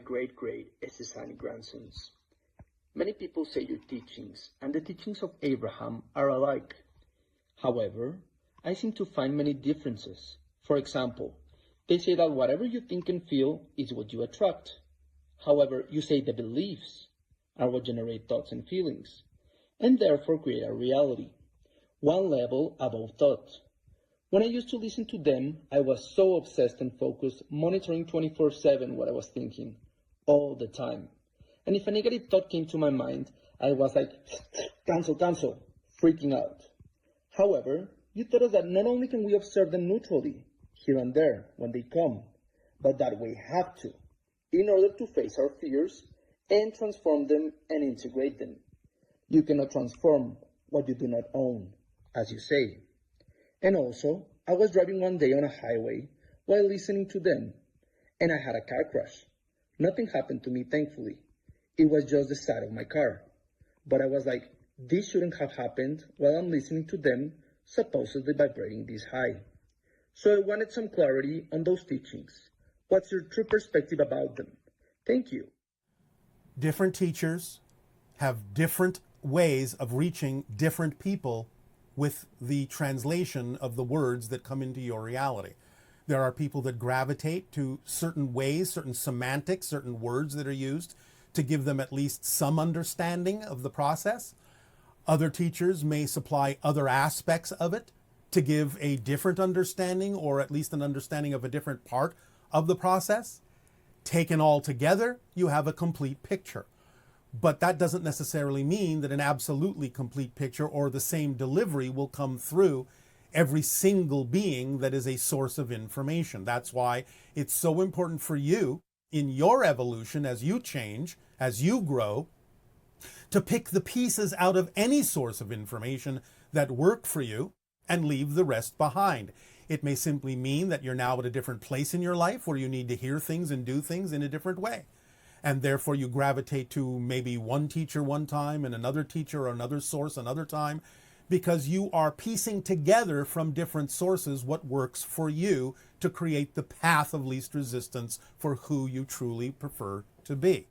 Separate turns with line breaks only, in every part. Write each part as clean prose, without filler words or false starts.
great Estesani grandsons. Many people say your teachings and the teachings of Abraham are alike. However, I seem to find many differences. For example, they say that whatever you think and feel is what you attract. However, you say the beliefs are what generate thoughts and feelings, and therefore create a reality, one level above thought. When I used to listen to them, I was so obsessed and focused, monitoring 24/7 what I was thinking, all the time. And if a negative thought came to my mind, I was like, cancel, freaking out. However, you taught us that not only can we observe them neutrally, here and there, when they come, but that we have to, in order to face our fears and transform them and integrate them. You cannot transform what you do not own, as you say. And also, I was driving one day on a highway while listening to them, and I had a car crash. Nothing happened to me, thankfully. It was just the side of my car. But I was like, this shouldn't have happened while I'm listening to them, supposedly vibrating this high. So I wanted some clarity on those teachings. What's your true perspective about them? Thank you.
Different teachers have different ways of reaching different people with the translation of the words that come into your reality. There are people that gravitate to certain ways, certain semantics, certain words that are used to give them at least some understanding of the process. Other teachers may supply other aspects of it to give a different understanding, or at least an understanding of a different part of the process. Taken all together, you have a complete picture. But that doesn't necessarily mean that an absolutely complete picture or the same delivery will come through every single being that is a source of information. That's why it's so important for you in your evolution, as you change, as you grow, to pick the pieces out of any source of information that work for you and leave the rest behind. It may simply mean that you're now at a different place in your life where you need to hear things and do things in a different way. And therefore you gravitate to maybe one teacher one time and another teacher or another source another time, because you are piecing together from different sources what works for you to create the path of least resistance for who you truly prefer to be.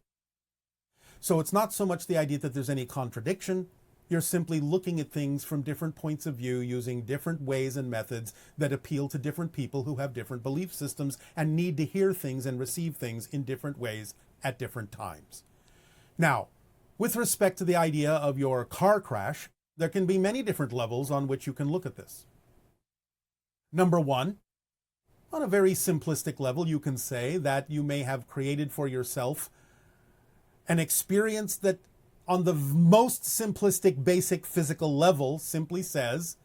So it's not so much the idea that there's any contradiction. You're simply looking at things from different points of view, using different ways and methods that appeal to different people who have different belief systems and need to hear things and receive things in different ways at different times. Now, with respect to the idea of your car crash, there can be many different levels on which you can look at this. Number one, on a very simplistic level, you can say that you may have created for yourself an experience that on the most simplistic, basic physical level simply says,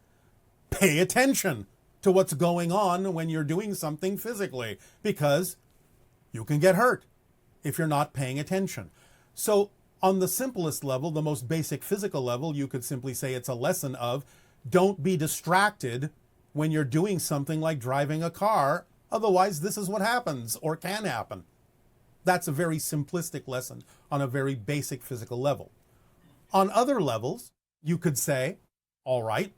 pay attention to what's going on when you're doing something physically, because you can get hurt if you're not paying attention. So on the simplest level, the most basic physical level, you could simply say it's a lesson of don't be distracted when you're doing something like driving a car. Otherwise, this is what happens or can happen. That's a very simplistic lesson on a very basic physical level. On other levels, you could say, all right,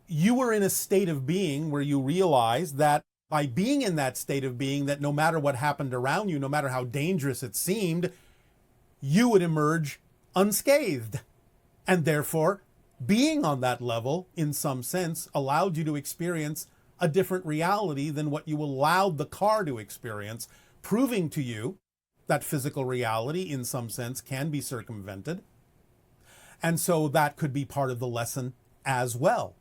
you were in a state of being where you realized that by being in that state of being, that no matter what happened around you, no matter how dangerous it seemed, you would emerge unscathed. And therefore, being on that level, in some sense, allowed you to experience a different reality than what you allowed the car to experience, proving to you that physical reality, in some sense, can be circumvented. And so that could be part of the lesson as well.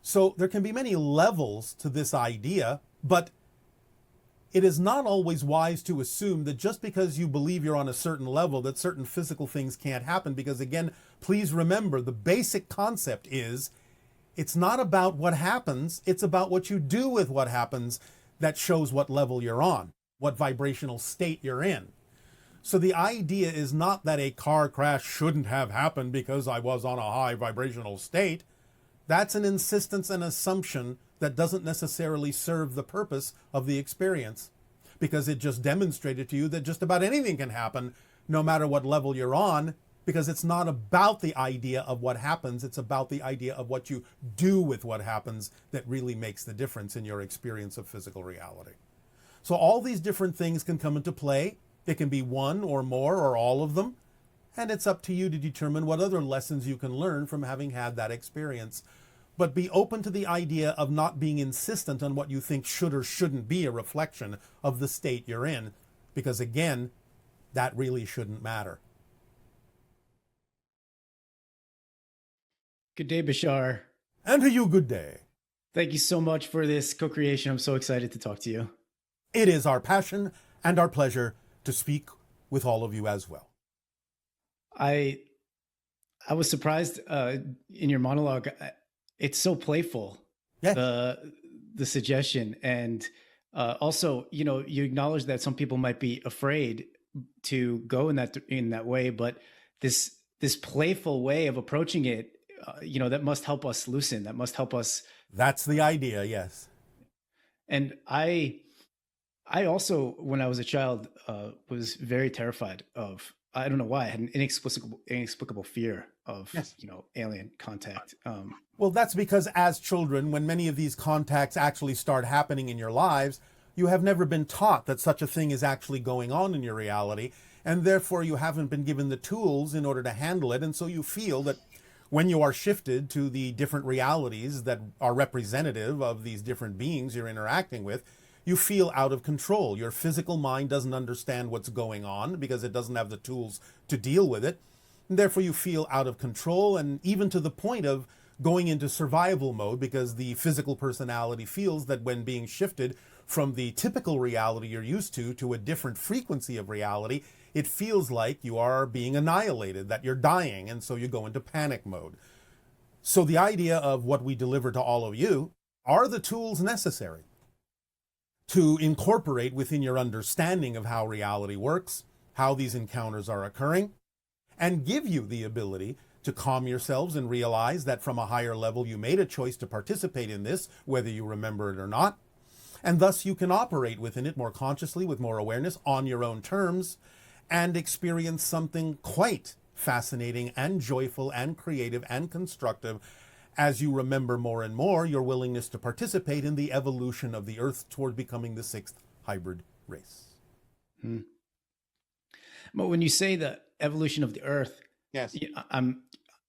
So there can be many levels to this idea, but it is not always wise to assume that just because you believe you're on a certain level, that certain physical things can't happen. Because again, please remember, the basic concept is it's not about what happens, it's about what you do with what happens that shows what level you're on, what vibrational state you're in. So the idea is not that a car crash shouldn't have happened because I was on a high vibrational state. That's an insistence and assumption that doesn't necessarily serve the purpose of the experience, because it just demonstrated to you that just about anything can happen no matter what level you're on, because it's not about the idea of what happens, it's about the idea of what you do with what happens that really makes the difference in your experience of physical reality. So all these different things can come into play. It can be one or more or all of them. And it's up to you to determine what other lessons you can learn from having had that experience. But be open to the idea of not being insistent on what you think should or shouldn't be a reflection of the state you're in. Because again, that really shouldn't matter.
Good day, Bashar.
And to you, good day.
Thank you so much for this co-creation. I'm so excited to talk to you.
It is our passion and our pleasure to speak with all of you as well.
I was surprised in your monologue. It's so playful.
Yes.
The suggestion, and also, you acknowledge that some people might be afraid to go in that way, but this playful way of approaching it, that must help us loosen. That must help us.
That's the idea. Yes.
And I also, when I was a child, was very terrified of. I don't know why. I had an inexplicable fear of,
yes,
alien contact.
Well, that's because as children, when many of these contacts actually start happening in your lives, you have never been taught that such a thing is actually going on in your reality, and therefore you haven't been given the tools in order to handle it, and so you feel that when you are shifted to the different realities that are representative of these different beings you're interacting with, you feel out of control. Your physical mind doesn't understand what's going on because it doesn't have the tools to deal with it. And therefore, you feel out of control, and even to the point of going into survival mode, because the physical personality feels that when being shifted from the typical reality you're used to a different frequency of reality, it feels like you are being annihilated, that you're dying, and so you go into panic mode. So the idea of what we deliver to all of you are the tools necessary to incorporate within your understanding of how reality works, how these encounters are occurring, and give you the ability to calm yourselves and realize that from a higher level you made a choice to participate in this, whether you remember it or not, and thus you can operate within it more consciously, with more awareness, on your own terms, and experience something quite fascinating and joyful and creative and constructive as you remember more and more your willingness to participate in the evolution of the Earth toward becoming the sixth hybrid race.
But when you say the evolution of the Earth,
yes,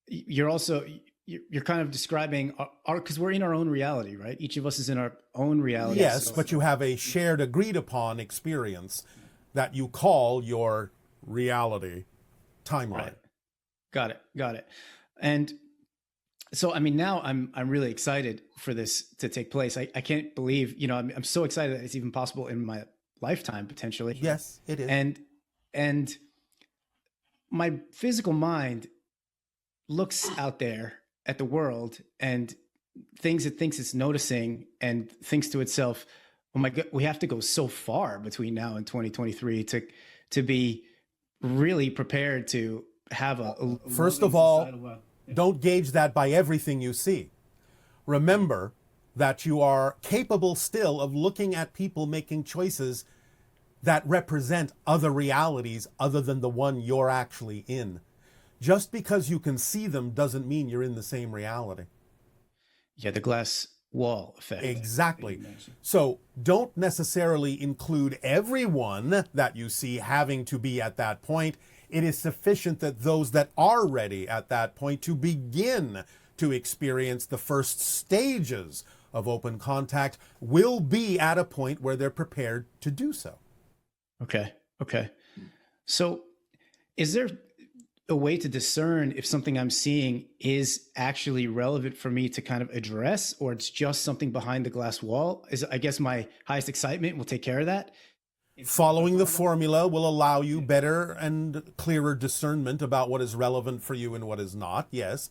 you're also you're kind of describing our, because we're in our own reality, right? Each of us is in our own reality.
Yes, but you have a shared, agreed upon experience that you call your reality timeline.
Right. Got it. And so, now I'm really excited for this to take place. I can't believe, I'm so excited that it's even possible in my lifetime, potentially.
Yes, it is.
And my physical mind looks out there at the world and things it thinks it's noticing, and thinks to itself, oh my God, we have to go so far between now and 2023 to be really prepared to have a
first of all, don't gauge that by everything you see. Remember that you are capable still of looking at people making choices that represent other realities other than the one you're actually in. Just because you can see them doesn't mean you're in the same reality.
Yeah, the glass wall effect.
Exactly. So don't necessarily include everyone that you see having to be at that point. It is sufficient that those that are ready at that point to begin to experience the first stages of open contact will be at a point where they're prepared to do so.
Okay. So is there a way to discern if something I'm seeing is actually relevant for me to kind of address, or it's just something behind the glass wall? I guess my highest excitement will take care of that.
Following the formula will allow you better and clearer discernment about what is relevant for you and what is not, yes.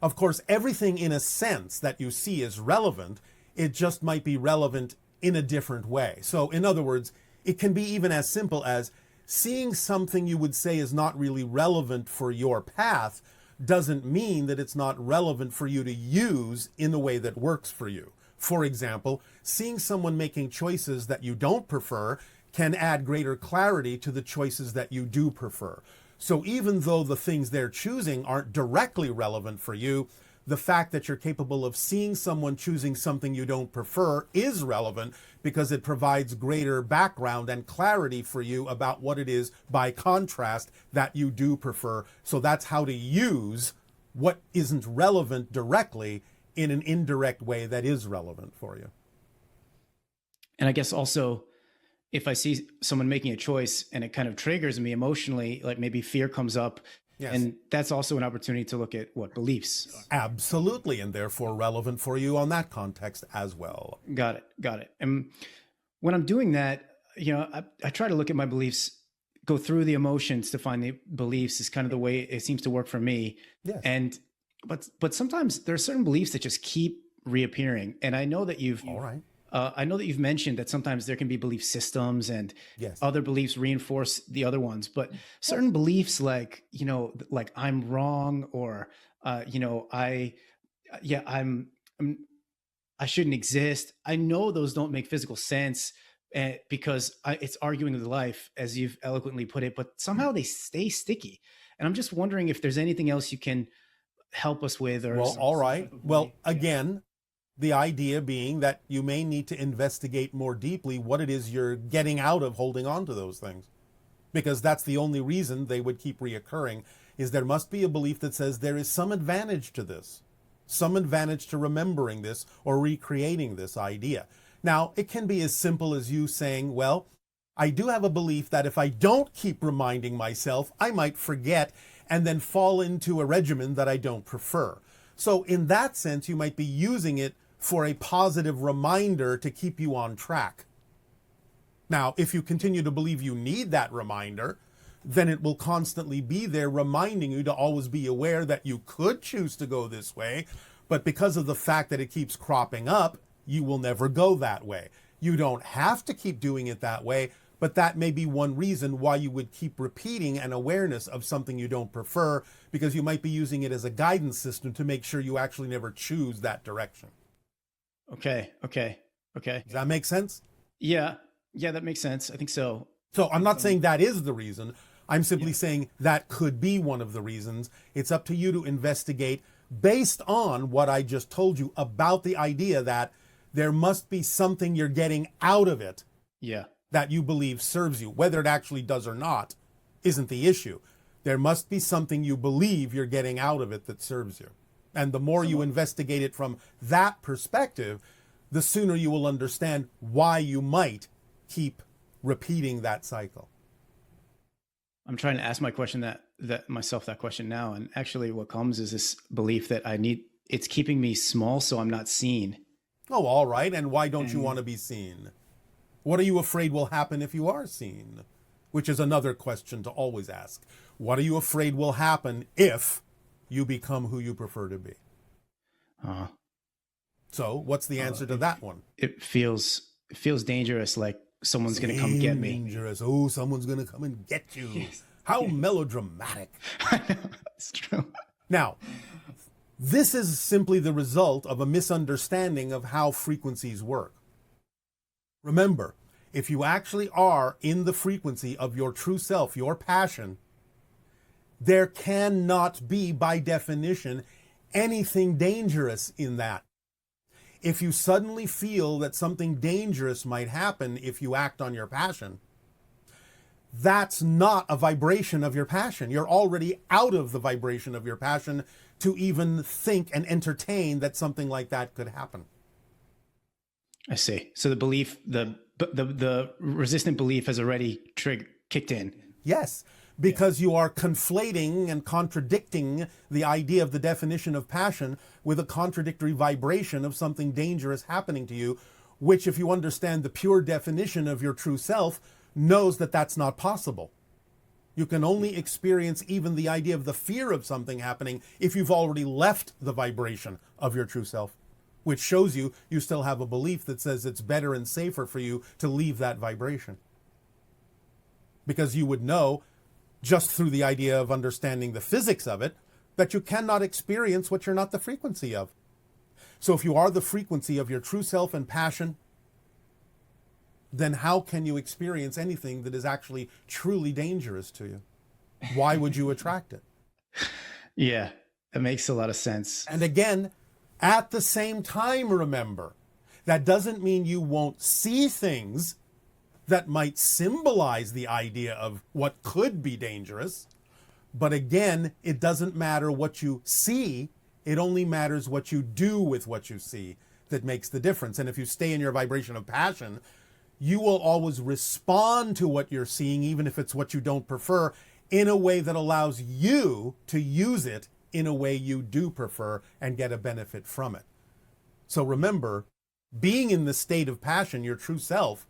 Of course, everything in a sense that you see is relevant, it just might be relevant in a different way. So in other words, it can be even as simple as seeing something you would say is not really relevant for your path doesn't mean that it's not relevant for you to use in the way that works for you. For example, seeing someone making choices that you don't prefer can add greater clarity to the choices that you do prefer. So even though the things they're choosing aren't directly relevant for you, the fact that you're capable of seeing someone choosing something you don't prefer is relevant because it provides greater background and clarity for you about what it is, by contrast, that you do prefer. So that's how to use what isn't relevant directly in an indirect way that is relevant for you.
And I guess also, if I see someone making a choice and it kind of triggers me emotionally, like maybe fear comes up, yes, and that's also an opportunity to look at what beliefs.
Absolutely, and therefore relevant for you on that context as well.
Got it. And when I'm doing that, I try to look at my beliefs, go through the emotions to find the beliefs is kind of the way it seems to work for me.
Yes.
And but sometimes there are certain beliefs that just keep reappearing. And I know that you've mentioned that sometimes there can be belief systems and
yes,
other beliefs reinforce the other ones, but certain beliefs like I'm wrong, or I shouldn't exist. I know those don't make physical sense because it's arguing with life, as you've eloquently put it, but somehow they stay sticky. And I'm just wondering if there's anything else you can help us with. Or
well, all right. Well, again, the idea being that you may need to investigate more deeply what it is you're getting out of holding on to those things. Because that's the only reason they would keep reoccurring, is there must be a belief that says there is some advantage to this, some advantage to remembering this or recreating this idea. Now, it can be as simple as you saying, well, I do have a belief that if I don't keep reminding myself, I might forget and then fall into a regimen that I don't prefer. So in that sense, you might be using it for a positive reminder to keep you on track. Now, if you continue to believe you need that reminder, then it will constantly be there reminding you to always be aware that you could choose to go this way, but because of the fact that it keeps cropping up, you will never go that way. You don't have to keep doing it that way, but that may be one reason why you would keep repeating an awareness of something you don't prefer, because you might be using it as a guidance system to make sure you actually never choose that direction.
Okay.
Does that make sense?
Yeah, that makes sense. I think so.
So I'm not saying that is the reason. I'm simply saying that could be one of the reasons. It's up to you to investigate based on what I just told you about the idea that there must be something you're getting out of it.
Yeah.
That you believe serves you. Whether it actually does or not isn't the issue. There must be something you believe you're getting out of it that serves you. And the more you investigate it from that perspective, the sooner you will understand why you might keep repeating that cycle.
I'm trying to ask my question that question now. And actually what comes is this belief that it's keeping me small so I'm not seen.
Oh, all right. And why don't you want to be seen? What are you afraid will happen if you are seen? Which is another question to always ask. What are you afraid will happen if you become who you prefer to be? So what's the answer to that one?
It feels dangerous, like someone's going to come get me.
Dangerous. Oh, someone's going to come and get you. Yes. How melodramatic.
I know, it's true.
Now, this is simply the result of a misunderstanding of how frequencies work. Remember, if you actually are in the frequency of your true self, your passion, there cannot be, by definition, anything dangerous in that. If you suddenly feel that something dangerous might happen if you act on your passion, that's not a vibration of your passion. You're already out of the vibration of your passion to even think and entertain that something like that could happen.
I see. So the belief, the resistant belief has already kicked in.
Yes, because you are conflating and contradicting the idea of the definition of passion with a contradictory vibration of something dangerous happening to you, which, if you understand the pure definition of your true self, knows that that's not possible. You can only experience even the idea of the fear of something happening if you've already left the vibration of your true self, which shows you still have a belief that says it's better and safer for you to leave that vibration. Because you would know, just through the idea of understanding the physics of it, that you cannot experience what you're not the frequency of. So if you are the frequency of your true self and passion, then how can you experience anything that is actually truly dangerous to you? Why would you attract it?
Yeah, It makes a lot of sense.
And again, at the same time, remember, that doesn't mean you won't see things that might symbolize the idea of what could be dangerous. But again, it doesn't matter what you see. It only matters what you do with what you see that makes the difference. And if you stay in your vibration of passion, you will always respond to what you're seeing, even if it's what you don't prefer, in a way that allows you to use it in a way you do prefer and get a benefit from it. So remember, being in the state of passion, your true self,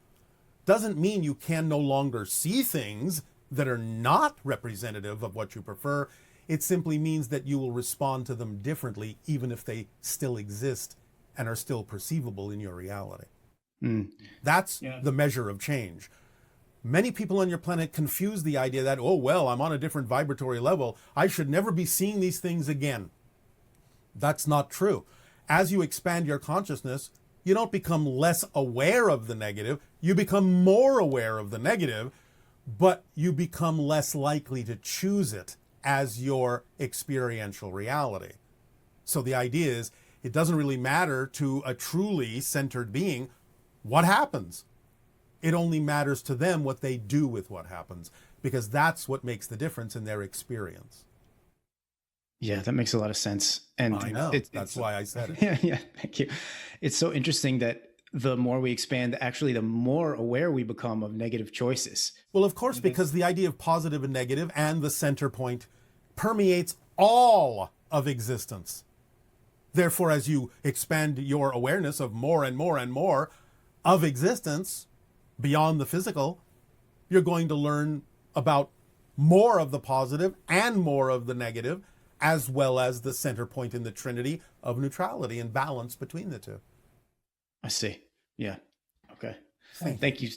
doesn't mean you can no longer see things that are not representative of what you prefer. It simply means that you will respond to them differently, even if they still exist and are still perceivable in your reality. That's the measure of change. Many people on your planet confuse the idea that, oh, well, I'm on a different vibratory level, I should never be seeing these things again. That's not true. As you expand your consciousness, you don't become less aware of the negative, you become more aware of the negative, but you become less likely to choose it as your experiential reality. So the idea is, it doesn't really matter to a truly centered being what happens. It only matters to them what they do with what happens, because that's what makes the difference in their experience.
Yeah, that makes a lot of sense. And
I know, that's why I said it.
Yeah, thank you. It's so interesting that the more we expand, actually, the more aware we become of negative choices.
Well, of course, because the idea of positive and negative and the center point permeates all of existence. Therefore, as you expand your awareness of more and more and more of existence beyond the physical, you're going to learn about more of the positive and more of the negative, as well as the center point in the trinity of neutrality and balance between the two.
I see. Yeah. Okay.
Thank you.
Thank you